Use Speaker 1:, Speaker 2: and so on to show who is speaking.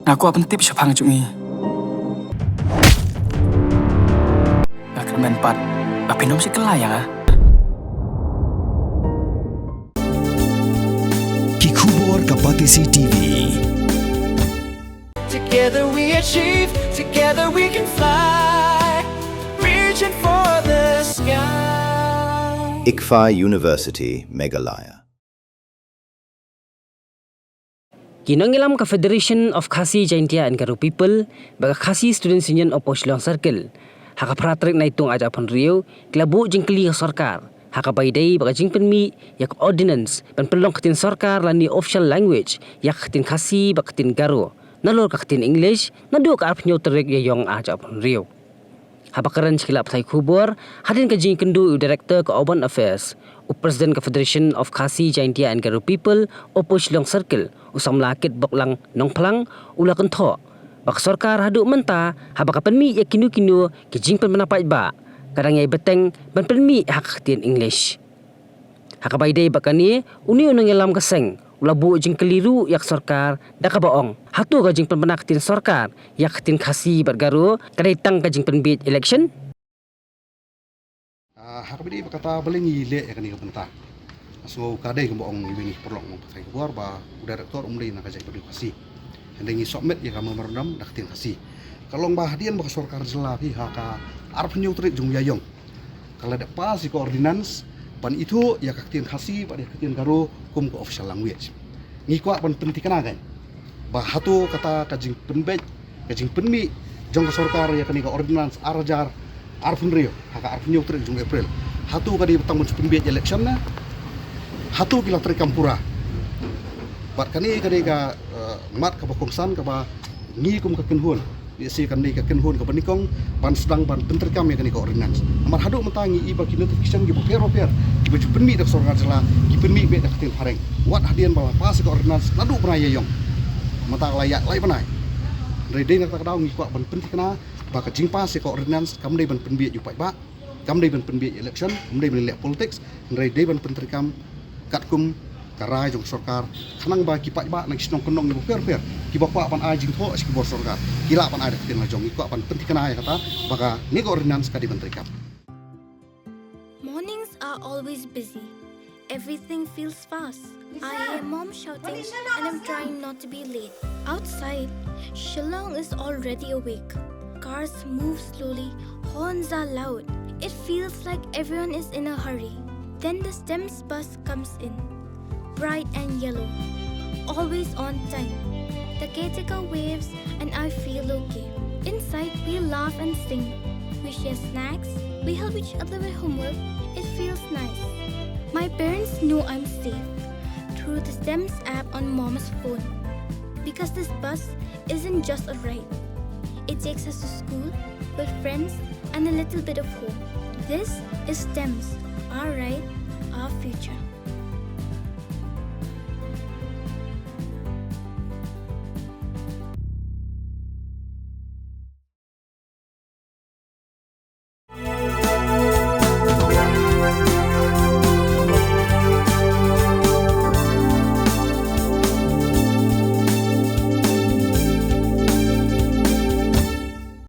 Speaker 1: Naku apa tip siapang cumi. Gak kemen pat. Bapak nom si kelayang ah.
Speaker 2: Kikubor Kapatisi TV.
Speaker 3: Together we achieve, together we can fly, reaching for the sky.
Speaker 4: ICFA University, Meghalaya.
Speaker 5: Kinangilam ka Federation of Khasi Jaintia and Garo People, baga Khasi Students Union of Poshlong Circle. Haka pratrik na itong aja pon Rio, klabu jingkli ka sarkar. Haka Pynbiej baga Jingpynbna yak ordinance, panpelong katin sarkar lani official language, yak katin Khasi baga katin Garo. Nalor ka katin English, nado ka arpnyo terik yayong aja pon Rio. Habakaran sikilap tay kubor, hadin ka Jingkendu Director ka Urban Affairs, President ka Federation of Khasi Jaintia and Garo People o Poshlong Circle, usam lakit boklang nong palang ula kento. Bak sarkar hadu menta, habaka Pynbiej yak kinu-kinu ki Jingpynbna ba, kadang yay beteng ban Pynbiej hak katin English. Haka Pynbiej bakani, uni unang yalam kaseng, ula bu jing keliru yak sarkar daka baong. Hato ka Jingpynbna katin sarkar yak katin Khasi Garo kadai Tang ka Jingpynbej Elekshon.
Speaker 6: Haka Pynbiej berkata belengi le ya kani kapenta. So kadai ke baong ini perlok mong pakai keluar ba direktor umri nak ajak berdua Khasi. Hendengi submit ya kamu merendam dak katin Khasi. Kalau bah hadian baka sarkar jelapi haka arep nyutrik jung yayong. Kalau ada pas ko ordinance pan itu ya katin Khasi pada katin Garo kum ko official language. Ngikwa pan penting kan. Bah Hato kata ka Jingpynbej, ka Jingpynbna jong ka sarkar ya kani ka ordinance arajar arpun rio haka arpun nyutrik jung April. Hato ka di betang Pynbiej Elekshon na. Hato kila tri kampura. Bat kani ka mat ka bakongsan ka ba ngi kum ka kenhun. Biasa kan ni ka kenhun ka panikong pan sedang pan penterkam ya kani ka ordinance. Amar hadu mentangi iba ki notification ki per ki baju Pynbiej dak sarkar jela ki Pynbiej be dak tin pareng. Wat hadian bawa pas ka ordinance nadu pernah yayong. Mata layak lai panai. Redeng nak kadau ngi kwa ban pentikna ba ka jingpa se ka ordinance kam dei ban Pynbiej jupai ba. Kam dei ban Pynbiej election, kam dei ban lek politics, redeng ban penterkam katkum karai jong sarkar kanang ba ki ba nang sinong kenong ni per ki bakwa pan ajing tho ki bor sarkar kila pan ada tin jong ikwa pan pentikna ya kata baka ni ka ordinance ka di penterkam.
Speaker 7: Mornings are always busy. Everything feels fast. I hear mom shouting and I'm trying not to be late. Outside, Shillong is already awake. Cars move slowly, horns are loud. It feels like everyone is in a hurry. Then the STEMS bus comes in, bright and yellow, always on time. The caretaker waves and I feel okay. Inside, we laugh and sing. We share snacks, we help each other with homework. It feels nice. My parents know I'm safe through the STEMS app on mom's phone. Because this bus isn't just a ride. It takes us to school, with friends, and a little bit of home. This is STEMS, our ride, our future.